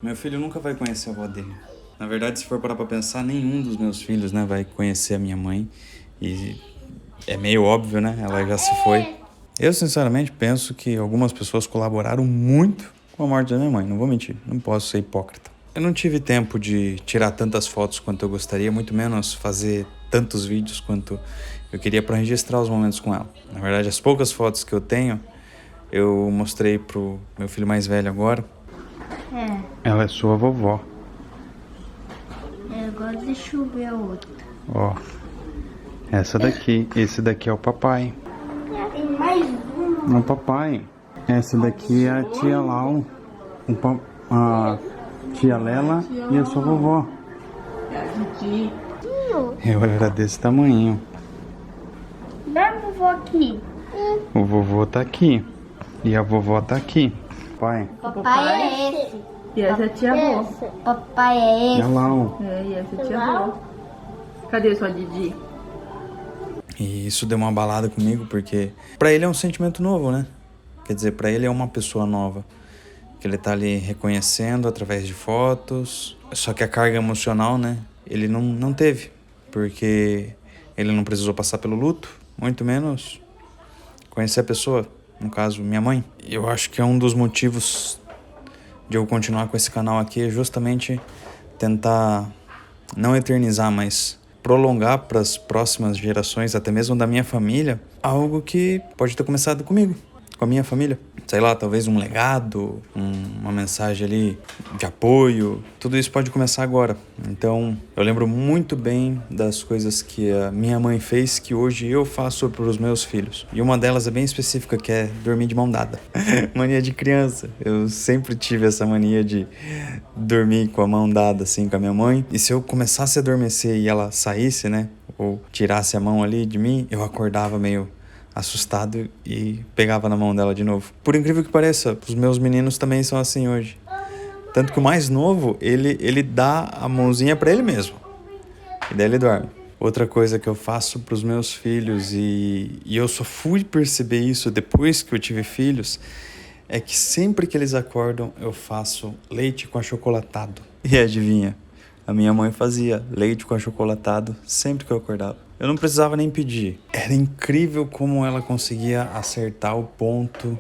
Meu filho nunca vai conhecer a avó dele. Na verdade, se for parar pra pensar, nenhum dos meus filhos, né, vai conhecer a minha mãe. E é meio óbvio, né? Ela já se foi. Eu, sinceramente, penso que algumas pessoas colaboraram muito com a morte da minha mãe. Não vou mentir, não posso ser hipócrita. Eu não tive tempo de tirar tantas fotos quanto eu gostaria, muito menos fazer tantos vídeos quanto eu queria para registrar os momentos com ela. Na verdade, as poucas fotos que eu tenho, eu mostrei pro meu filho mais velho agora. Ela é sua vovó. Agora deixa eu ver a outra. Ó, essa daqui. Esse daqui é o papai. Tem mais uma. O papai. Essa daqui é a tia Lau. A tia Lela e a sua vovó. Eu era desse tamanho. Dá a vovó aqui. O vovô tá aqui. E a vovó tá aqui. Pai. Papai é esse. E essa é a tia avó. Papai é E a esse. Lau. E essa é a tia avó. Cadê sua Didi? E isso deu uma balada comigo, porque pra ele é um sentimento novo, né? Quer dizer, pra ele é uma pessoa nova. Que ele tá ali reconhecendo através de fotos. Só que a carga emocional, né? Ele não teve. Porque ele não precisou passar pelo luto, muito menos conhecer a pessoa, no caso, minha mãe. Eu acho que é um dos motivos de eu continuar com esse canal aqui é justamente tentar não eternizar, mas prolongar para as próximas gerações, até mesmo da minha família, algo que pode ter começado comigo, com a minha família. Sei lá, talvez um legado, uma mensagem ali de apoio, tudo isso pode começar agora. Então, eu lembro muito bem das coisas que a minha mãe fez, que hoje eu faço para os meus filhos. E uma delas é bem específica, que é dormir de mão dada. Mania de criança. Eu sempre tive essa mania de dormir com a mão dada, assim, com a minha mãe. E se eu começasse a adormecer e ela saísse, né, ou tirasse a mão ali de mim, eu acordava meio assustado e pegava na mão dela de novo. Por incrível que pareça, os meus meninos também são assim hoje. Tanto que o mais novo, ele dá a mãozinha pra ele mesmo. E daí ele dorme. Outra coisa que eu faço pros meus filhos, e eu só fui perceber isso depois que eu tive filhos, é que sempre que eles acordam, eu faço leite com achocolatado. E adivinha? A minha mãe fazia leite com achocolatado sempre que eu acordava. Eu não precisava nem pedir. Era incrível como ela conseguia acertar o ponto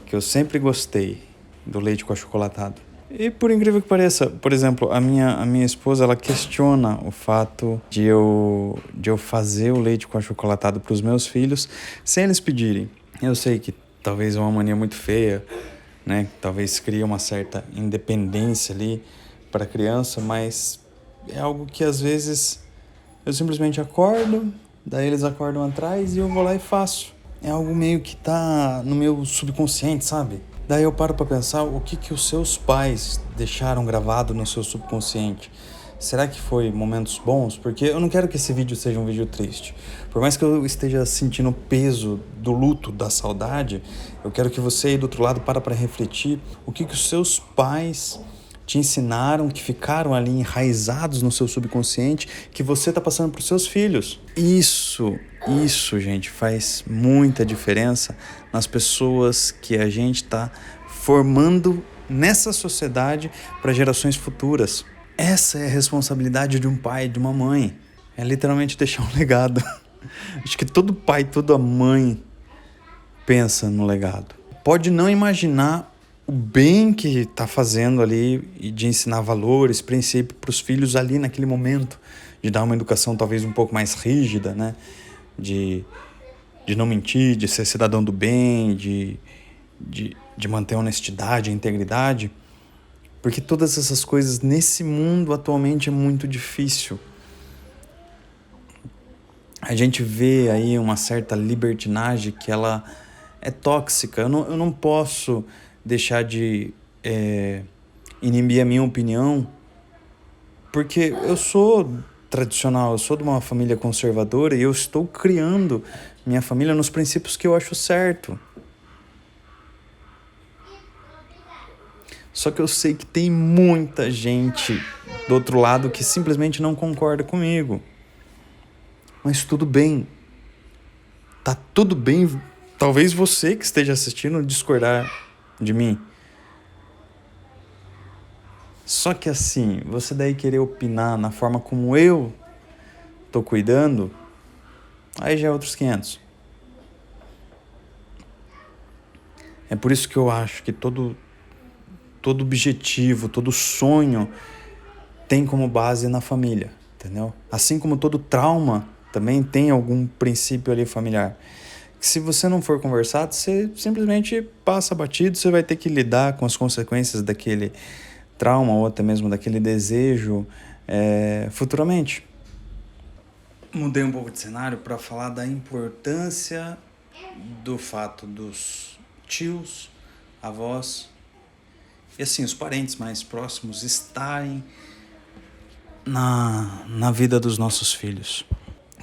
que eu sempre gostei do leite com achocolatado. E por incrível que pareça, por exemplo, a minha esposa, ela questiona o fato de eu fazer o leite com achocolatado para os meus filhos sem eles pedirem. Eu sei que talvez é uma mania muito feia, né? Talvez crie uma certa independência ali para a criança, mas é algo que às vezes eu simplesmente acordo, daí eles acordam atrás e eu vou lá e faço. É algo meio que tá no meu subconsciente, sabe? Daí eu paro pra pensar o que os seus pais deixaram gravado no seu subconsciente. Será que foi momentos bons? Porque eu não quero que esse vídeo seja um vídeo triste. Por mais que eu esteja sentindo o peso do luto, da saudade, eu quero que você aí do outro lado para refletir o que os seus pais te ensinaram, que ficaram ali enraizados no seu subconsciente, que você está passando para os seus filhos. Isso, gente, faz muita diferença nas pessoas que a gente está formando nessa sociedade para gerações futuras. Essa é a responsabilidade de um pai, de uma mãe. É literalmente deixar um legado. Acho que todo pai, toda mãe pensa no legado. Pode não imaginar o bem que está fazendo ali e de ensinar valores, princípios para os filhos ali naquele momento, de dar uma educação talvez um pouco mais rígida, né? De não mentir, de ser cidadão do bem, de manter a honestidade, a integridade, porque todas essas coisas nesse mundo atualmente é muito difícil. A gente vê aí uma certa libertinagem que ela é tóxica. Eu não posso deixar de inibir a minha opinião, porque eu sou tradicional, eu sou de uma família conservadora e eu estou criando minha família nos princípios que eu acho certo. Só que eu sei que tem muita gente do outro lado que simplesmente não concorda comigo. Mas tudo bem. Tá tudo bem. Talvez você que esteja assistindo discordar de mim. Só que assim, você daí querer opinar na forma como eu tô cuidando, aí já é outros 500. É por isso que eu acho que todo objetivo, todo sonho tem como base na família, entendeu? Assim como todo trauma também tem algum princípio ali familiar. Se você não for conversado, você simplesmente passa batido, você vai ter que lidar com as consequências daquele trauma ou até mesmo daquele desejo futuramente. Mudei um pouco de cenário para falar da importância do fato dos tios, avós e assim, os parentes mais próximos estarem na vida dos nossos filhos.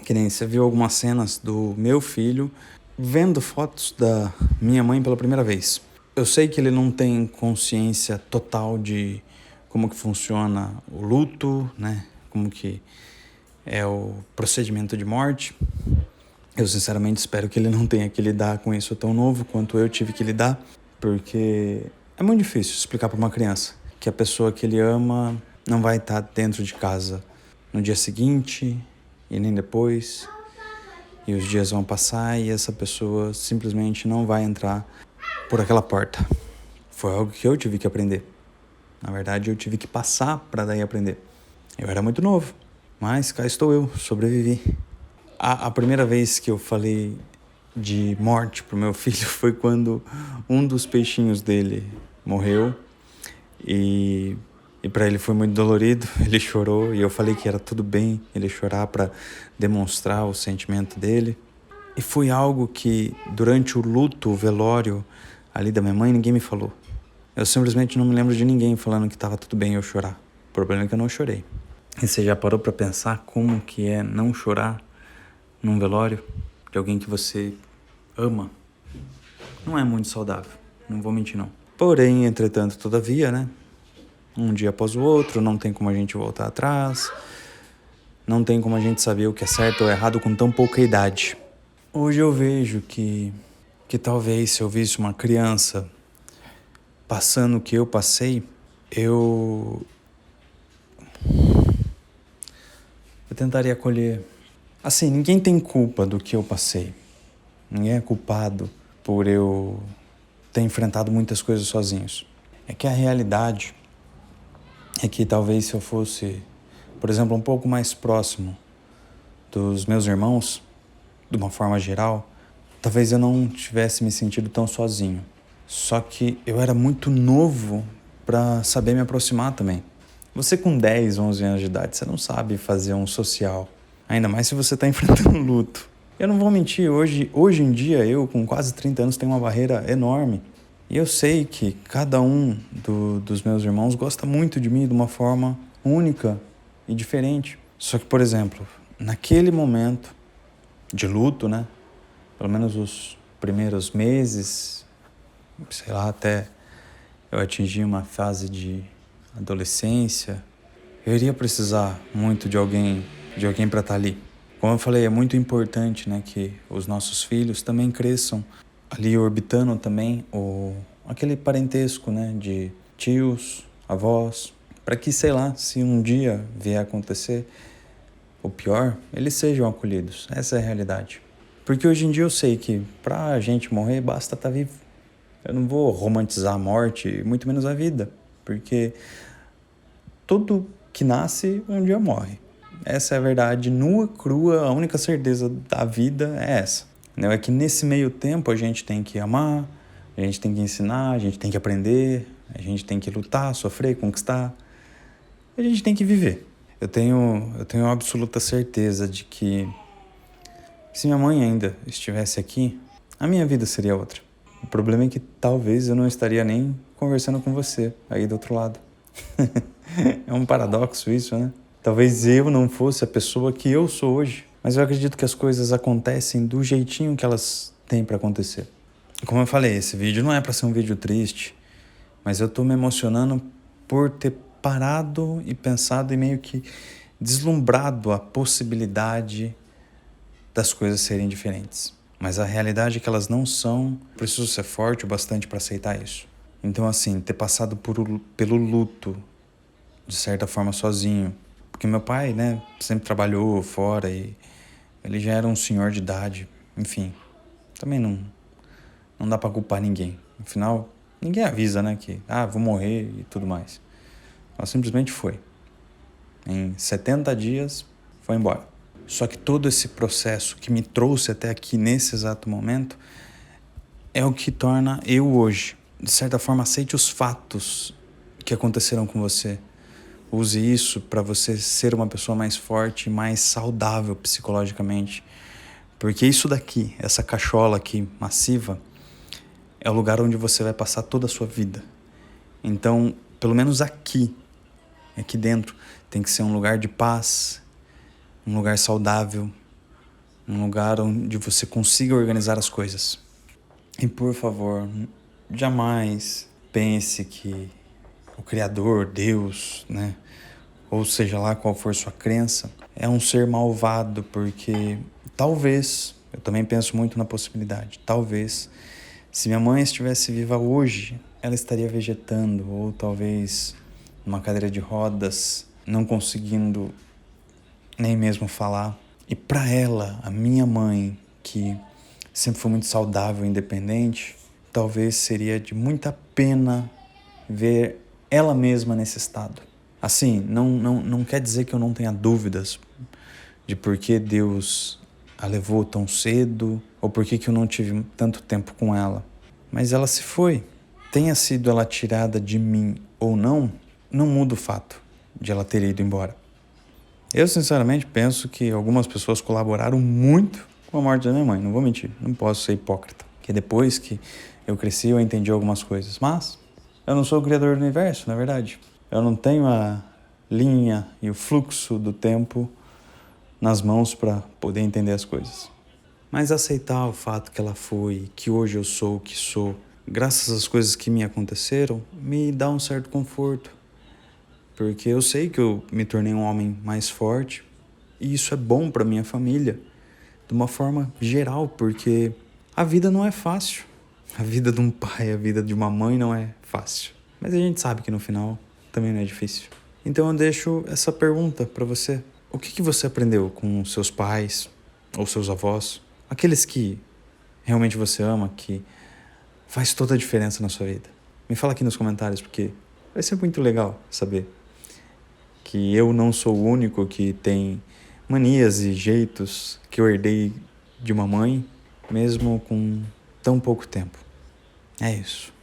Que nem você viu algumas cenas do meu filho vendo fotos da minha mãe pela primeira vez. Eu sei que ele não tem consciência total de como que funciona o luto, né? Como que é o procedimento de morte. Eu sinceramente espero que ele não tenha que lidar com isso tão novo quanto eu tive que lidar, porque é muito difícil explicar para uma criança que a pessoa que ele ama não vai estar dentro de casa no dia seguinte e nem depois, e os dias vão passar e essa pessoa simplesmente não vai entrar por aquela porta. Foi algo que eu tive que aprender. Na verdade, eu tive que passar para daí aprender. Eu era muito novo, mas cá estou eu, sobrevivi. A primeira vez que eu falei de morte pro meu filho foi quando um dos peixinhos dele morreu e para ele foi muito dolorido, ele chorou e eu falei que era tudo bem ele chorar para demonstrar o sentimento dele. E foi algo que durante o luto, o velório ali da minha mãe, ninguém me falou. Eu simplesmente não me lembro de ninguém falando que estava tudo bem eu chorar. O problema é que eu não chorei. E você já parou para pensar como que é não chorar num velório de alguém que você ama? Não é muito saudável, não vou mentir não. Porém, entretanto, todavia, né? Um dia após o outro, não tem como a gente voltar atrás, não tem como a gente saber o que é certo ou errado com tão pouca idade. Hoje eu vejo que talvez se eu visse uma criança passando o que eu passei, eu tentaria acolher. Assim, ninguém tem culpa do que eu passei. Ninguém é culpado por eu ter enfrentado muitas coisas sozinhos. É que a realidade é que talvez se eu fosse, por exemplo, um pouco mais próximo dos meus irmãos, de uma forma geral, talvez eu não tivesse me sentido tão sozinho. Só que eu era muito novo para saber me aproximar também. Você com 10, 11 anos de idade, você não sabe fazer um social. Ainda mais se você está enfrentando luto. Eu não vou mentir, hoje em dia eu com quase 30 anos tenho uma barreira enorme. E eu sei que cada um dos meus irmãos gosta muito de mim de uma forma única e diferente. Só que, por exemplo, naquele momento de luto, né? Pelo menos os primeiros meses, sei lá, até eu atingir uma fase de adolescência, eu iria precisar muito de alguém para estar ali. Como eu falei, é muito importante, né, que os nossos filhos também cresçam ali orbitando também aquele parentesco, né, de tios, avós, para que, sei lá, se um dia vier a acontecer o pior, eles sejam acolhidos. Essa é a realidade. Porque hoje em dia eu sei que pra gente morrer basta estar vivo. Eu não vou romantizar a morte, muito menos a vida, porque tudo que nasce um dia morre. Essa é a verdade nua, crua, a única certeza da vida é essa. É que nesse meio tempo a gente tem que amar, a gente tem que ensinar, a gente tem que aprender, a gente tem que lutar, sofrer, conquistar, a gente tem que viver. Eu tenho absoluta certeza de que se minha mãe ainda estivesse aqui, a minha vida seria outra. O problema é que talvez eu não estaria nem conversando com você aí do outro lado. É um paradoxo isso, né? Talvez eu não fosse a pessoa que eu sou hoje, mas eu acredito que as coisas acontecem do jeitinho que elas têm para acontecer. Como eu falei, esse vídeo não é para ser um vídeo triste, mas eu tô me emocionando por ter parado e pensado e meio que deslumbrado a possibilidade das coisas serem diferentes. Mas a realidade é que elas não são. Preciso ser forte o bastante para aceitar isso. Então, assim, ter passado pelo luto de certa forma, sozinho. Porque meu pai, né, sempre trabalhou fora e ele já era um senhor de idade. Enfim, também não dá pra culpar ninguém. Afinal, ninguém avisa, né, que, vou morrer e tudo mais. Ela simplesmente foi. Em 70 dias, foi embora. Só que todo esse processo que me trouxe até aqui, nesse exato momento, é o que torna eu hoje. De certa forma, aceite os fatos que aconteceram com você. Use isso para você ser uma pessoa mais forte e mais saudável psicologicamente. Porque isso daqui, essa cachola aqui massiva, é o lugar onde você vai passar toda a sua vida. Então, pelo menos aqui dentro, tem que ser um lugar de paz, um lugar saudável, um lugar onde você consiga organizar as coisas. E por favor, jamais pense que o Criador, Deus, né, ou seja lá qual for sua crença, é um ser malvado, porque talvez, eu também penso muito na possibilidade, talvez, se minha mãe estivesse viva hoje, ela estaria vegetando, ou talvez numa cadeira de rodas, não conseguindo nem mesmo falar. E para ela, a minha mãe, que sempre foi muito saudável e independente, talvez seria de muita pena ver ela mesma nesse estado. Assim, não quer dizer que eu não tenha dúvidas de por que Deus a levou tão cedo ou por que eu não tive tanto tempo com ela. Mas ela se foi. Tenha sido ela tirada de mim ou não muda o fato de ela ter ido embora. Eu, sinceramente, penso que algumas pessoas colaboraram muito com a morte da minha mãe. Não vou mentir, não posso ser hipócrita. Porque depois que eu cresci, eu entendi algumas coisas. Mas eu não sou o criador do universo, na verdade. Eu não tenho a linha e o fluxo do tempo nas mãos para poder entender as coisas. Mas aceitar o fato que ela foi, que hoje eu sou o que sou, graças às coisas que me aconteceram, me dá um certo conforto. Porque eu sei que eu me tornei um homem mais forte e isso é bom para minha família, de uma forma geral, porque a vida não é fácil. A vida de um pai, a vida de uma mãe não é fácil. Mas a gente sabe que no final também não é difícil. Então eu deixo essa pergunta para você. O que você aprendeu com seus pais ou seus avós? Aqueles que realmente você ama, que faz toda a diferença na sua vida. Me fala aqui nos comentários, porque vai ser muito legal saber que eu não sou o único que tem manias e jeitos que eu herdei de uma mãe, mesmo com tão pouco tempo. É isso.